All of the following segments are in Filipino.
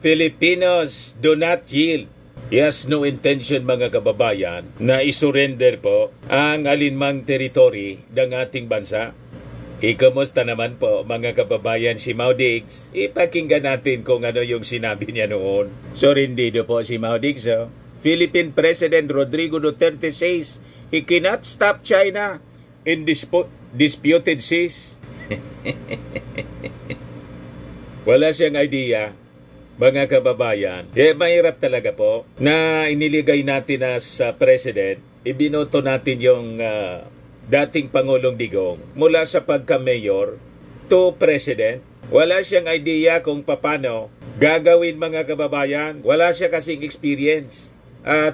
Filipinos do not yield. He has no intention, mga kababayan, na isurrender po ang alinmang teritoryo ng ating bansa. Kamusta naman po, mga kababayan, si Mau Diggs? Ipakinggan natin kung ano yung sinabi niya noon. Sorindido po si Mau Diggs. Philippine President Rodrigo Duterte says he cannot stop China in disputed seas. Wala siyang idea, mga kababayan. Mahirap talaga po na iniligay natin as president, ibinoto natin yung dating Pangulong Digong mula sa pagka-mayor to president. Wala siyang idea kung paano gagawin, mga kababayan. Wala siya kasing experience.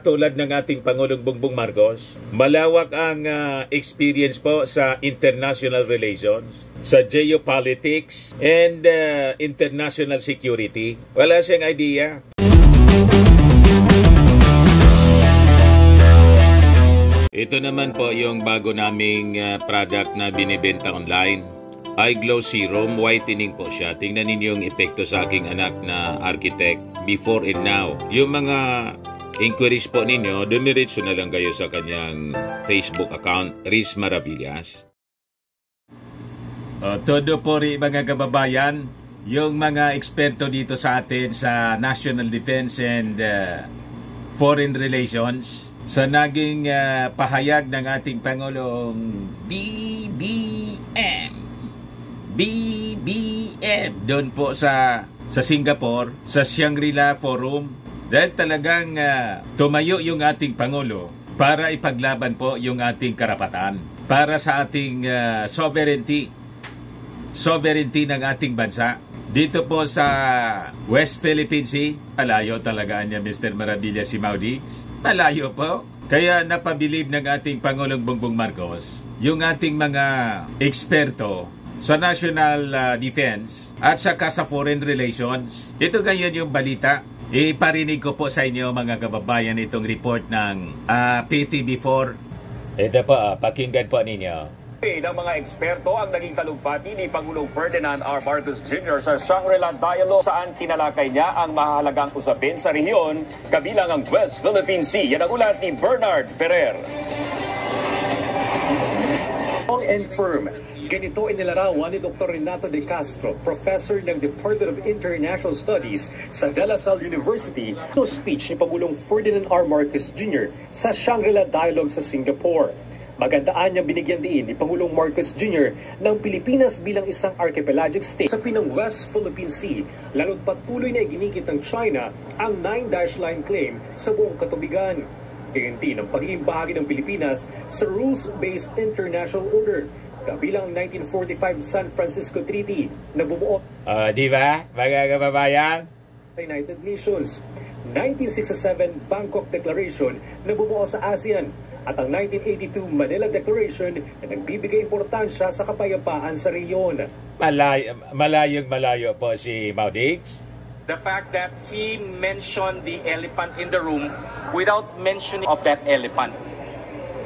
Tulad ng ating Pangulong Bongbong Marcos. Malawak ang experience po sa international relations, sa geopolitics, and international security. Wala siyang idea. Ito naman po yung bago naming product na binibenta online. Eye Glow Serum, whitening po siya. Tingnan ninyo yung epekto sa aking anak na architect before and now. Yung mga inquiries po ninyo, dumiretso na lang kayo sa kanyang Facebook account, Riz Maravillas. Todo po rin, mga kababayan, yung mga eksperto dito sa atin sa National Defense and Foreign Relations, sa naging pahayag ng ating Pangulong BBM doon po sa Singapore, sa Shangri-La Forum, dahil talagang tumayo yung ating Pangulo para ipaglaban po yung ating karapatan, para sa ating sovereignty ng ating bansa. Dito po sa West Philippine Sea, malayo talaga niya, Mr. Maravilla, si Mau Diggs. Malayo po. Kaya napabilib ng ating Pangulong Bongbong Marcos yung ating mga eksperto sa national defense at saka sa foreign relations. Ito ngayon yung balita. Iparinig ko po sa inyo, mga kababayan, itong report ng PTV4. Ito po, pakinggan po ninyo. Ng mga eksperto ang naging talumpati ni Pangulong Ferdinand R. Marcos Jr. sa Shangri-La Dialogue, saan tinalakay niya ang mahalagang usapin sa rehiyon kabilang ang West Philippine Sea. Yan ang ulat ni Bernard Ferrer. Long and firm. Ganito inilarawan ni Dr. Renato de Castro, professor ng Department of International Studies sa De La Salle University, no speech ni Pangulong Ferdinand R. Marcos Jr. sa Shangri-La Dialogue sa Singapore. Magandaan niyang binigyan din ni Pangulong Marcos Jr. ng Pilipinas bilang isang archipelagic state sa pinang West Philippine Sea, lalo't patuloy na iginikit ng China ang 9-dash line claim sa buong katubigan. Gayon din ang pagiging bahagi ng Pilipinas sa rules-based international order, kabilang 1945 San Francisco Treaty na bumuo di ba, mga kababayan? United Nations, 1967 Bangkok Declaration na bumuo sa ASEAN, at ang 1982 Manila Declaration na nagbibigay importansya sa kapayapaan sa rehiyon. Malayo po si Mau Diggs. The fact that he mentioned the elephant in the room without mentioning of that elephant.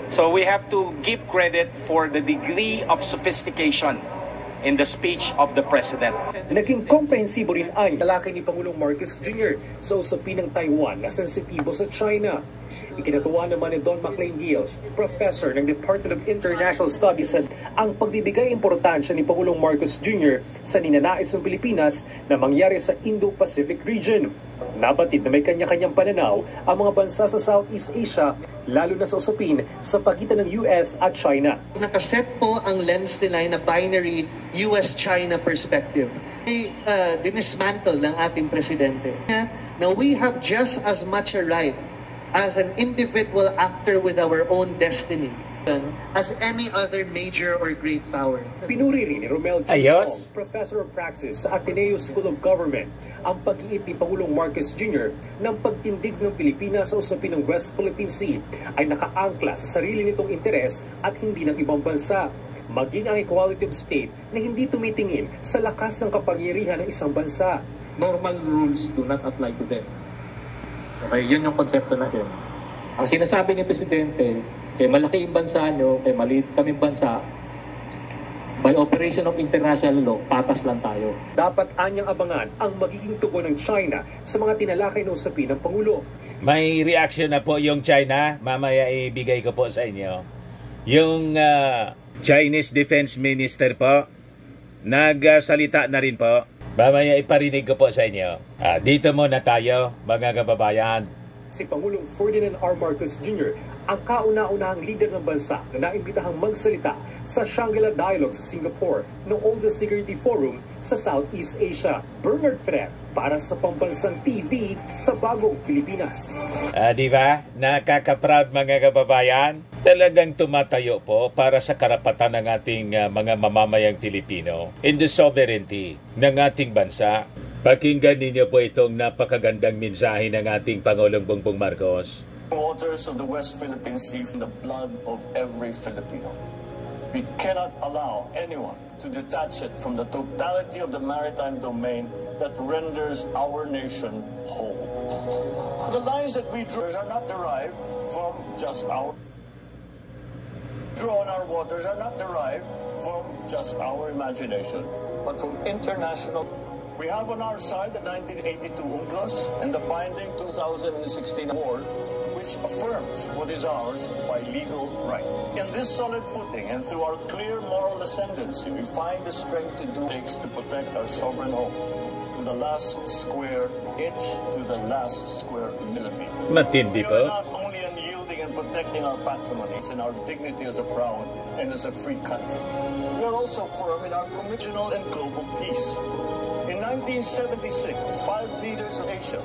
So we have to give credit for the degree of sophistication in the speech of the President. Naging komprehensibo rin ang talakay ni Pangulong Marcos Jr. sa usapin ng Taiwan na sensitibo sa China. Ikinatuwa naman ni Don McLean Gill, professor ng Department of International Studies, ang pagbibigay importansya ni Pangulong Marcos Jr. sa ninanais ng Pilipinas na mangyari sa Indo-Pacific region. Nabatid na may kanya-kanyang pananaw ang mga bansa sa Southeast Asia, lalo na sa usapin sa pagitan ng US at China. Nakaset po ang lens nila na binary US-China perspective. Dinismantle ng ating presidente. Now we have just as much a right as an individual actor with our own destiny as any other major or great power. Pinuri rin ni Romel Chong, Professor of Praxis sa Ateneo School of Government, ang pag-iit ni Pangulong Marcos Jr. ng pagtindig ng Pilipinas sa usapin ng West Philippine Sea ay nakaangkla sa sarili nitong interes at hindi ng ibang bansa, maging ang equality of state na hindi tumitingin sa lakas ng kapangyarihan ng isang bansa. Normal rules do not apply to them. Okay, yun yung konsepto natin. Ang sinasabi ni Presidente, kay malaki yung bansa nyo, kay maliit kaming bansa, By operation of international law, patas lang tayo. Dapat anyang abangan ang magiging tugon ng China sa mga tinalakay na usapin ng Pangulo. May reaction na po yung China. Mamaya ibigay ko po sa inyo. Yung Chinese Defense Minister po, nagsalita na rin po. Mamaya iparinig ko po sa inyo. Dito muna tayo, mga kababayan. Si Pangulong Ferdinand R. Marcos Jr. ang kauna-unahang leader ng bansa na naimbitahang magsalita sa Shangri-La Dialogue sa Singapore noong Oldest Security Forum sa Southeast Asia. Bernard Ferrer para sa Pambansang TV sa Bagong Pilipinas. Di ba? Nakaka-proud mga kababayan. Talagang tumatayo po para sa karapatan ng ating mga mamamayang Filipino in the sovereignty ng ating bansa. Pakinggan ninyo po itong napakagandang mensahe ng ating Pangulong Bongbong Marcos. Waters of the West Philippine Sea from the blood of every Filipino. We cannot allow anyone to detach it from the totality of the maritime domain that renders our nation whole. The lines that we draw are not derived from just our waters are not derived from just our imagination, but from international. We have on our side the 1982 UNCLOS and the binding 2016 award, which affirms what is ours by legal right. In this solid footing and through our clear moral ascendancy, we find the strength to do things to protect our sovereign home, to the last square inch, to the last square millimeter. Matindi We po. are not only unyielding in protecting our patrimonies and our dignity as a proud and as a free country, we are also firm in our regional and global peace. In 1976, 5 leaders of Asia,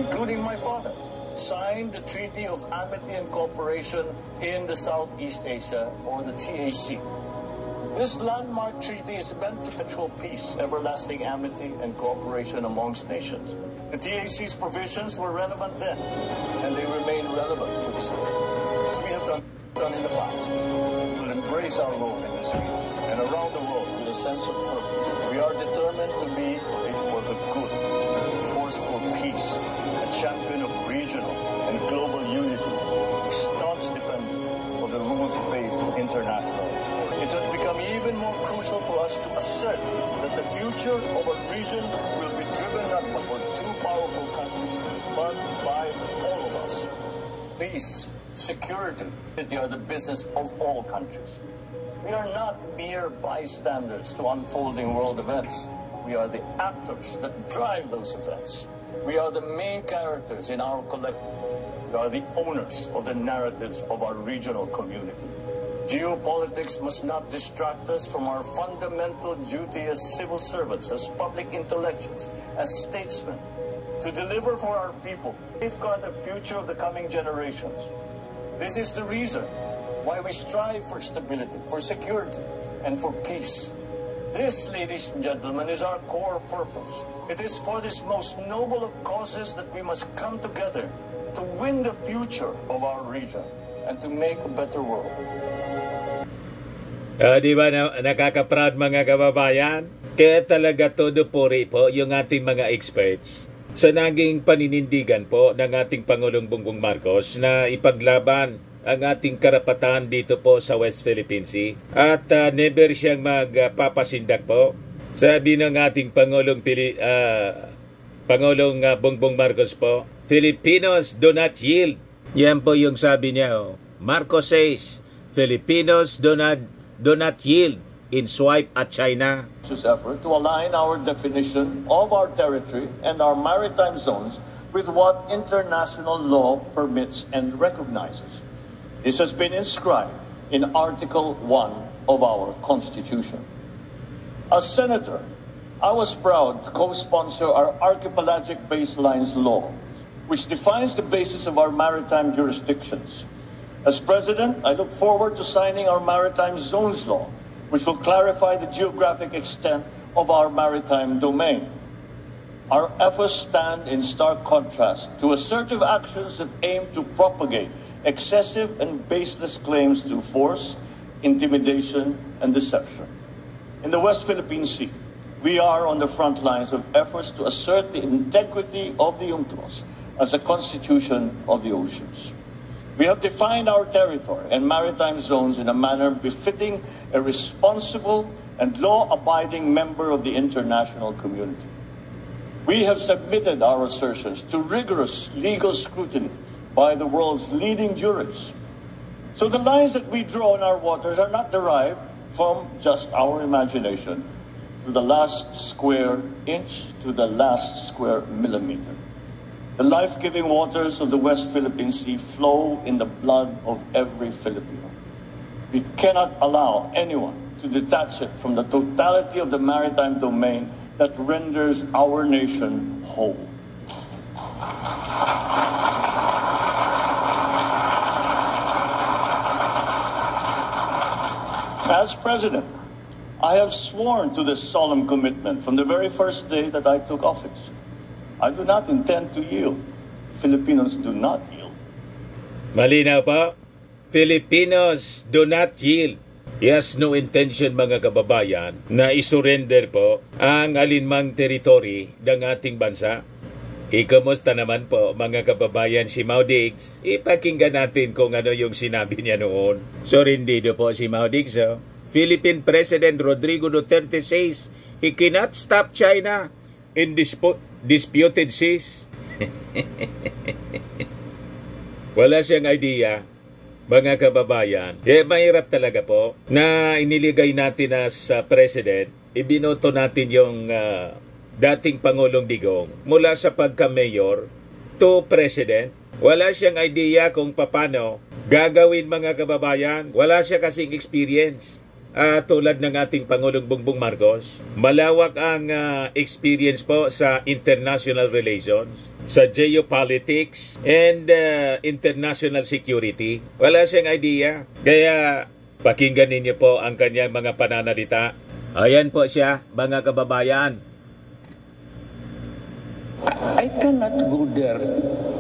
including my father, signed the Treaty of Amity and Cooperation in the Southeast Asia, or the TAC. This landmark treaty is meant to perpetual peace, everlasting amity, and cooperation amongst nations. The TAC's provisions were relevant then, and they remain relevant to this day. As we have done in the past, we will embrace our role in this region and around the world with a sense of purpose. We are determined to be for the good, a force for peace, a champion of regional and global unity, a staunch defender of the rules-based international order. It has become even more crucial for us to assert that the future of our region will be driven not by two powerful countries, but by all of us. Peace, security, they are the business of all countries. We are not mere bystanders to unfolding world events. We are the actors that drive those events. We are the main characters in our collective. We are the owners of the narratives of our regional community. Geopolitics must not distract us from our fundamental duty as civil servants, as public intellectuals, as statesmen, to deliver for our people, safeguard the future of the coming generations. This is the reason why we strive for stability, for security, and for peace. This, ladies and gentlemen, is our core purpose. It is for this most noble of causes that we must come together to win the future of our region and to make a better world. Di ba nakaka-proud mga kababayan? Kaya talaga todo puri po yung ating mga experts sa naging paninindigan po ng ating Pangulong Bongbong Marcos na ipaglaban ang ating karapatan dito po sa West Philippine Sea. At never siyang magpapasindak po. Sabi ng ating Pangulong Bongbong Marcos po, Filipinos do not yield. Yan po yung sabi niya. Marcos says, Filipinos do not yield in swipe at China. This effort to align our definition of our territory and our maritime zones with what international law permits and recognizes. This has been inscribed in Article 1 of our Constitution. As Senator, I was proud to co-sponsor our Archipelagic Baselines Law, which defines the basis of our maritime jurisdictions. As President, I look forward to signing our Maritime Zones Law, which will clarify the geographic extent of our maritime domain. Our efforts stand in stark contrast to assertive actions that aim to propagate excessive and baseless claims through force, intimidation, and deception. In the West Philippine Sea, we are on the front lines of efforts to assert the integrity of the UNCLOS as a constitution of the oceans. We have defined our territory and maritime zones in a manner befitting a responsible and law-abiding member of the international community. We have submitted our assertions to rigorous legal scrutiny by the world's leading jurists. So the lines that we draw in our waters are not derived from just our imagination, to the last square inch, to the last square millimeter. The life-giving waters of the West Philippine Sea flow in the blood of every Filipino. We cannot allow anyone to detach it from the totality of the maritime domain that renders our nation whole. As President, I have sworn to this solemn commitment from the very first day that I took office. I do not intend to yield. Filipinos do not yield. Malinaw pa, Filipinos do not yield. Yes, no intention mga kababayan na isurrender po ang alinmang teritoryo ng ating bansa. Ikamusta naman po mga kababayan si Mau Diggs? Ipakinggan natin kung ano yung sinabi niya noon. Sorindido po si Mau Diggs. Philippine President Rodrigo Duterte says he cannot stop China in disputed seas. Wala siyang idea, mga kababayan. Mahirap talaga po na iniligay natin as president, ibinoto natin yung dating Pangulong Digong mula sa pagka-mayor to president. Wala siyang idea kung paano gagawin mga kababayan. Wala siya kasing experience. Tulad ng ating Pangulong Bongbong Marcos, malawak ang experience po sa international relations, sa geopolitics, and international security. Wala siyang idea. Kaya pakinggan ninyo po ang kanyang mga pananalita. Ayan po siya, mga kababayan. I cannot go there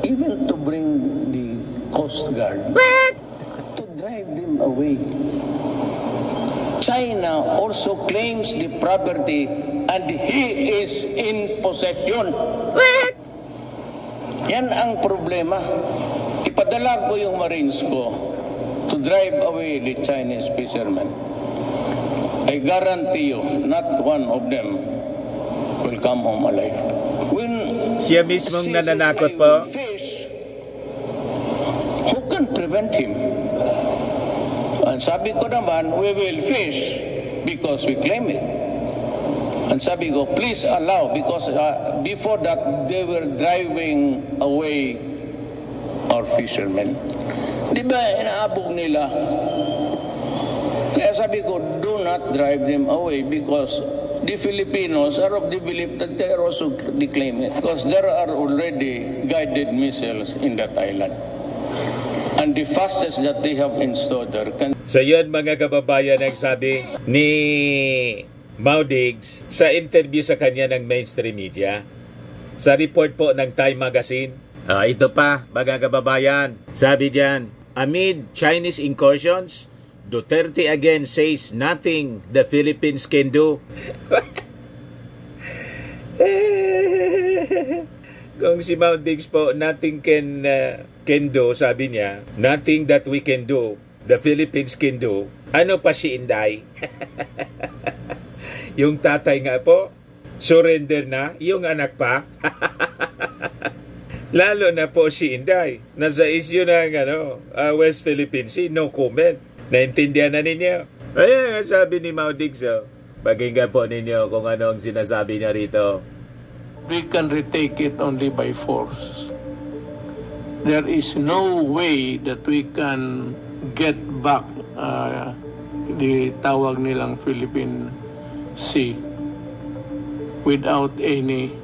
even to bring the Coast Guard. To drive them away. China also claims the property and he is in possession. What? Yan ang problema. Ipadala ko yung Marines ko to drive away the Chinese fishermen. I guarantee you, not one of them will come home alive. When siya mismong nananakot po. Fish, who can prevent him? And sabi ko naman, we will fish because we claim it. And sabi ko, please allow, because before that, they were driving away our fishermen. Di ba, inaabog nila? Kaya sabi ko, do not drive them away because the Filipinos are of the belief that they are also declaiming it. Because there are already guided missiles in that island. And the fastest that they have installed there can... So yun mga kababayan ang sabi ni Mau Diggs sa interview sa kanya ng mainstream media. Sa report po ng Time Magazine. Ito pa mga kababayan. Sabi diyan, amid Chinese incursions, Duterte again says nothing the Philippines can do. Kung si Mau Diggs po, nothing can do, sabi niya, nothing that we can do, the Philippines can do. Ano pa si Inday? Yung tatay nga po, surrender na, yung anak pa. Lalo na po si Inday, nasa issue ng West Philippine Sea, no comment. Naintindihan na ninyo? Ayan, sabi ni Mau Diggs, pakinggan po ninyo kung ano ang sinasabi niya rito. We can retake it only by force. There is no way that we can get back the tawag nilang Philippine Sea without any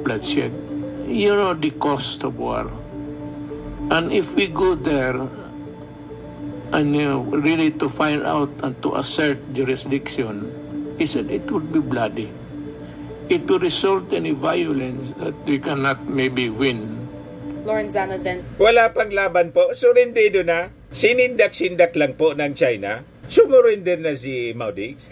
bloodshed. You know the cost of war. And if we go there and really to find out and to assert jurisdiction, he said it would be bloody. It will result in a violence that we cannot maybe win. Lorenzana then... Wala pang laban po. Surindido na. Sinindak-sindak lang po ng China. Sumurinder na si Mau Diggs.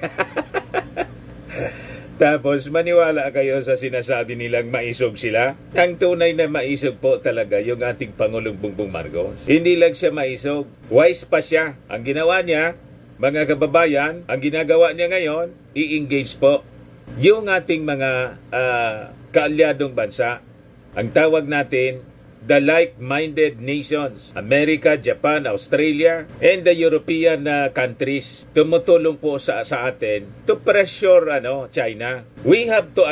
Tapos maniwala kayo sa sinasabi nilang maisog sila. Ang tunay na maisog po talaga yung ating Pangulong Bongbong Marcos. Hindi lang siya maisog, wise pa siya. Ang ginawa niya, mga kababayan, ang ginagawa niya ngayon, i-engage po yung ating mga kaalyadong bansa. Ang tawag natin, the like-minded nations, America, Japan, Australia, and the European countries. Tumutulong po sa atin to pressure China. We have to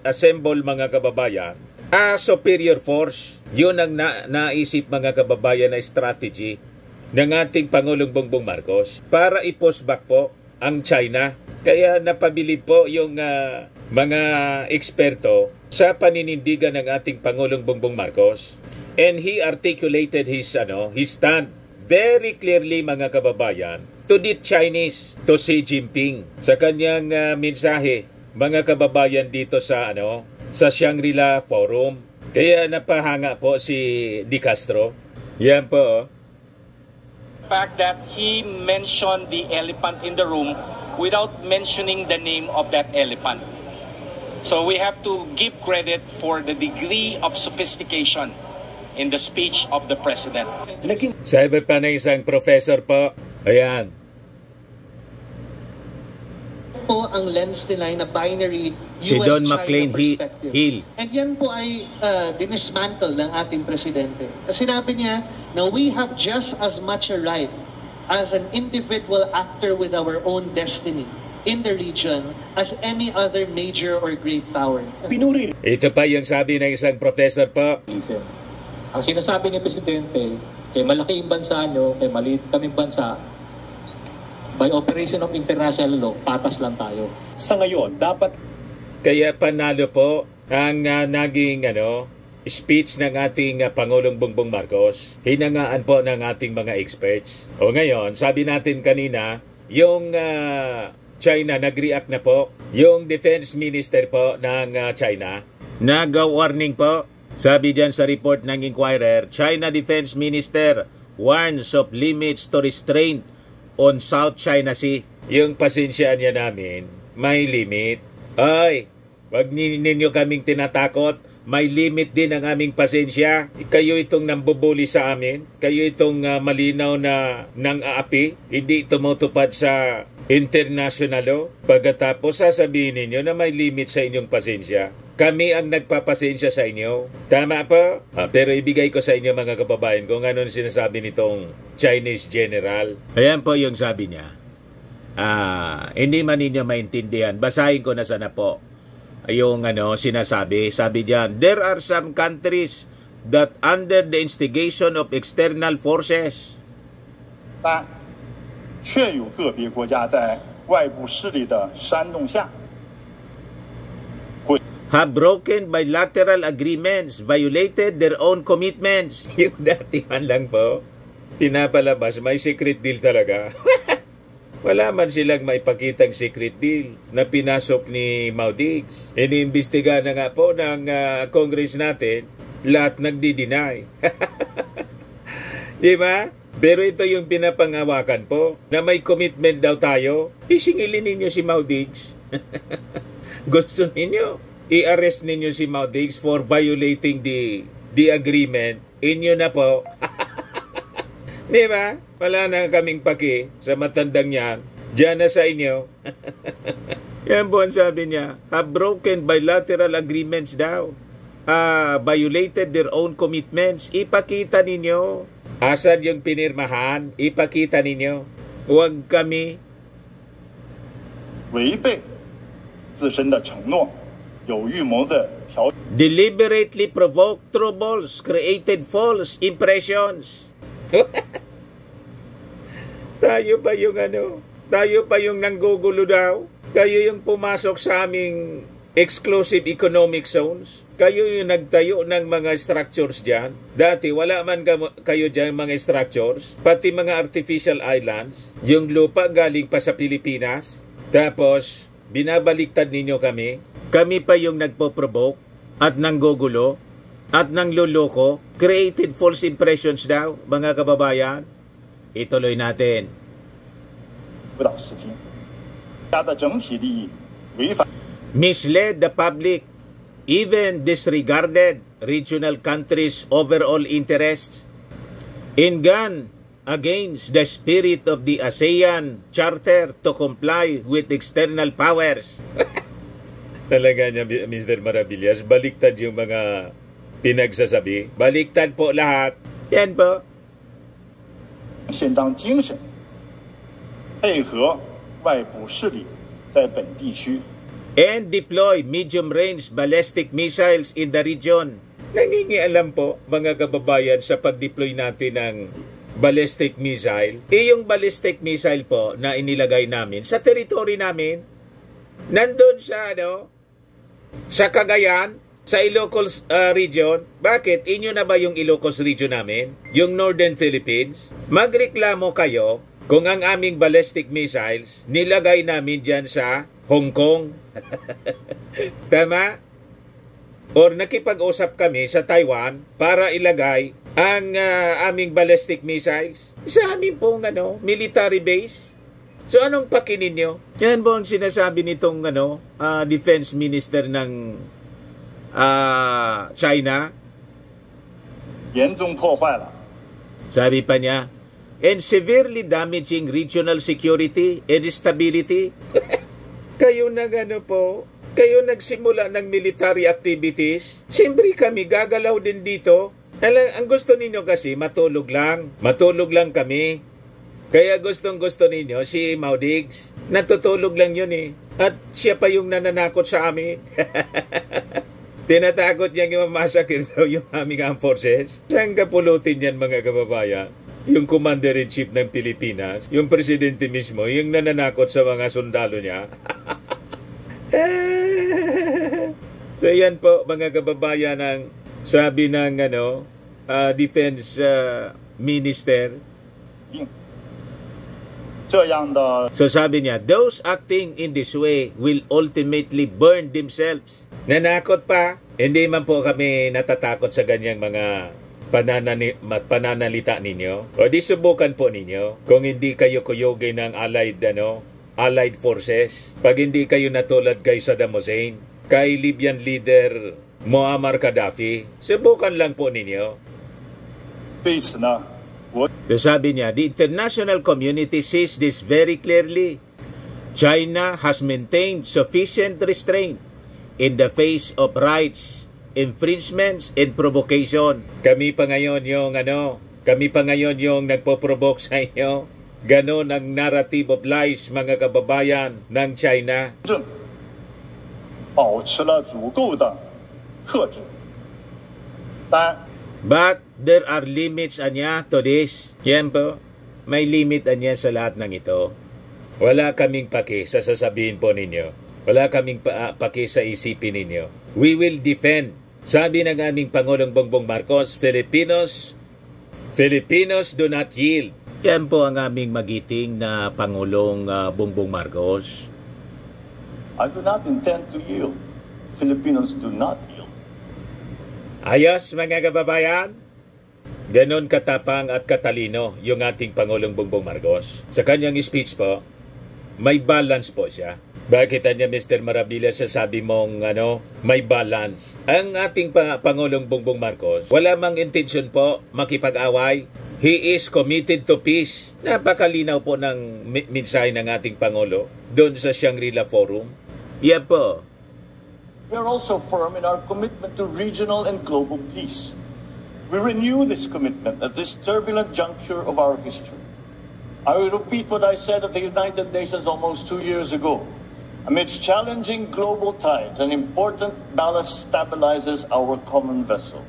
assemble mga kababayan a superior force. Yun ang naisip mga kababayan na strategy ng ating Pangulong Bongbong Marcos para i-push back po ang China. Kaya napabilib po yung mga eksperto sa paninindigan ng ating Pangulong Bongbong Marcos. And he articulated his stand very clearly mga kababayan to the Chinese, to Xi Jinping. Sa kanyang mensahe mga kababayan dito sa Shangri-La Forum. Kaya napahanga po si De Castro. Yan po. Fact that he mentioned the elephant in the room without mentioning the name of that elephant. So we have to give credit for the degree of sophistication in the speech of the President. Sabi pa ng isang professor po, ayan. Po ang lens nila na binary Si Don McLean Hill. And yan po ay dinismantle ng ating presidente. Sinabi niya na we have just as much a right as an individual actor with our own destiny in the region as any other major or great power. Pinuri. Ito pa yung sabi ng isang professor po. Ang sinasabi ni Presidente, kay malaki yung bansa nyo, kay maliit kaming bansa, by operation of international law, patas lang tayo. Sa ngayon, dapat... Kaya panalo po ang naging speech ng ating Pangulong Bongbong Marcos. Hinangaan po ng ating mga experts. O ngayon, sabi natin kanina, yung China nag-react na po. Yung Defense Minister po ng China, nag-warning po. Sabi dyan sa report ng Inquirer, China Defense Minister warns of limits to restraint on South China Sea. Yung pasensyaan niya namin, may limit. Ay, wag ninyo kaming tinatakot. May limit din ang aming pasensya. Kayo itong nambubuli sa amin. Kayo itong malinaw na nang aapi. Hindi tumutupad sa international law. Pagkatapos sasabihin ninyo na may limit sa inyong pasensya. Kami ang nagpapasensya sa inyo. Tama po? Pero ibigay ko sa inyo mga kababayan kung ano sinasabi nitong Chinese general. Ayan po yung sabi niya. Hindi man ninyo maintindihan. Basahin ko na sana po yung sinasabi. Sabi diyan, there are some countries that under the instigation of external forces 但确有个别国家在外部势力的煽动下 have broken bilateral agreements, violated their own commitments. Yung dati man lang po, pinapalabas, may secret deal talaga. Wala man silang maipakitang secret deal na pinasok ni Mau Diggs. Iniimbestiga na nga po ng Congress natin, lahat nagdi-deny. Di ba? Pero ito yung pinapangawakan po, na may commitment daw tayo. Isingilin ninyo si Mau Diggs. Gusto ninyo? I-arrest ninyo si Mau Diggs for violating the agreement. Inyo na po. Di ba? Wala na kaming paki sa matandang yan. Diyan na sa inyo. Yan po ang sabi niya. Have broken bilateral agreements daw. Violated their own commitments. Ipakita ninyo. Asan yung pinirmahan? Ipakita ninyo. Huwag kami 违背自身的承诺，有预谋的挑 deliberately provoked troubles, created false impressions. Tayo pa yung nanggugulo daw. Kayo yung pumasok sa aming exclusive economic zones. Kayo yung nagtayo ng mga structures dyan. Dati wala man kayo dyan mga structures, pati mga artificial islands. Yung lupa galing pa sa Pilipinas. Tapos binabaliktad ninyo kami. Kami pa yung nagpo-provoke at nanggugulo at nangluloko. Created false impressions daw, mga kababayan. Ituloy natin. 不到视听，家的整体利益违反。misled the public, even disregarded regional countries' overall interests, and gone against the spirit of the ASEAN Charter to comply with external powers. Talaga niya, Mr. Maravillas, baliktad yung mga pinagsasabi. Baliktad po lahat. Yan po. 相当精神，配合外部势力在本地区 and deploy medium-range ballistic missiles in the region. Nangingialam po, mga kababayan, sa pag-deploy natin ng ballistic missile. Yung ballistic missile po na inilagay namin sa territory namin, nandun sa sa Cagayan, sa Ilocos region. Bakit? Inyo na ba yung Ilocos region namin? Yung Northern Philippines? Magreklamo kayo kung ang aming ballistic missiles nilagay namin dyan sa Hong Kong. Tama? Or nakipag-usap kami sa Taiwan para ilagay ang aming ballistic missiles sa aming pong military base. So anong pakinin nyo? Yan po ang sinasabi nitong defense minister ng China. 严重破坏了 Sabi pa niya, and severely damaging regional security and stability. Kayo kayo nagsimula ng military activities. Siyempre kami gagalaw din dito. Ang gusto ninyo kasi matulog lang kami. Kaya gustong-gusto ninyo si Maudigs, natutulog lang yun eh. At siya pa yung nananakot sa amin. Tinatakot niya yung mamasakir daw yung aming armed forces. Saan kapulutin yan, mga kababayan? Yung Commander-in-Chief ng Pilipinas, yung presidente mismo, yung nananakot sa mga sundalo niya. So yan po, mga kababayan, ang sabi ng defense minister. So sabi niya, those acting in this way will ultimately burn themselves. Nanakot pa, hindi man po kami natatakot sa ganyang mga pananalita ninyo. O di subukan po ninyo kung hindi kayo kuyogin ng allied forces. Pag hindi kayo natulad kay Saddam Hussein, kay Libyan leader Muammar Gaddafi, subukan lang po ninyo. Peace na. So sabi niya, the international community sees this very clearly. China has maintained sufficient restraint in the face of rights, infringements, and provocation. Kami pa ngayon yung nagpo-provoke sa inyo. Ganon ang narrative of lies, mga kababayan ng China. 保持了足够的克制。But there are limits to this. Yan po, may limit sa lahat ng ito. Wala kaming paki sa sasabihin po ninyo. Wala kaming paki sa isipin ninyo. We will defend. Sabi ng aming Pangulong Bongbong Marcos, Filipinos do not yield. Yan po ang aming magiting na Pangulong Bongbong Marcos. I do not intend to yield. Filipinos do not yield. Ayos, mga kababayan. Ganon katapang at katalino yung ating Pangulong Bongbong Marcos. Sa kanyang speech po, may balance po siya. Bakit niya, Mr. Maravillas, sasabi mong may balance? Ang ating Pangulong Bongbong Marcos, wala mang intention po makipag-away. He is committed to peace. Napakalinaw po ng mensahe ng ating Pangulo doon sa Shangri-La Forum. Yan po. We are also firm in our commitment to regional and global peace. We renew this commitment at this turbulent juncture of our history. I will repeat what I said at the United Nations almost 2 years ago. Amidst challenging global tides, an important ballast stabilizes our common vessel.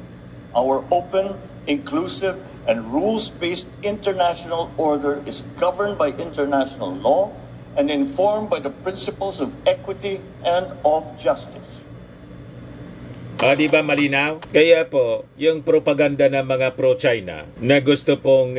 Our open, inclusive, and rules-based international order is governed by international law and informed by the principles of equity and of justice. Di ba malinaw? Kaya po, yung propaganda ng mga pro-China na gusto pong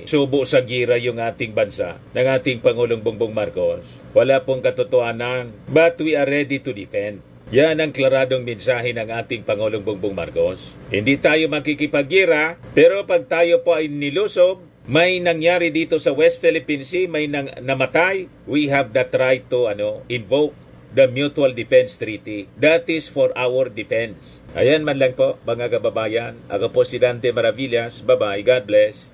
subo sa gira yung ating bansa ng ating Pangulong Bongbong Marcos, wala pong katotohanan. But we are ready to defend. Yan ang klaradong mensahe ng ating Pangulong Bongbong Marcos. Hindi tayo makikipaggira, pero pag tayo po ay nilusob, may nangyari dito sa West Philippine Sea, may namatay, we have that right to invoke the Mutual Defense Treaty. That is for our defense. Ayan man lang po, mga kababayan. Ako po si Dante Maravillas. Bye-bye. God bless.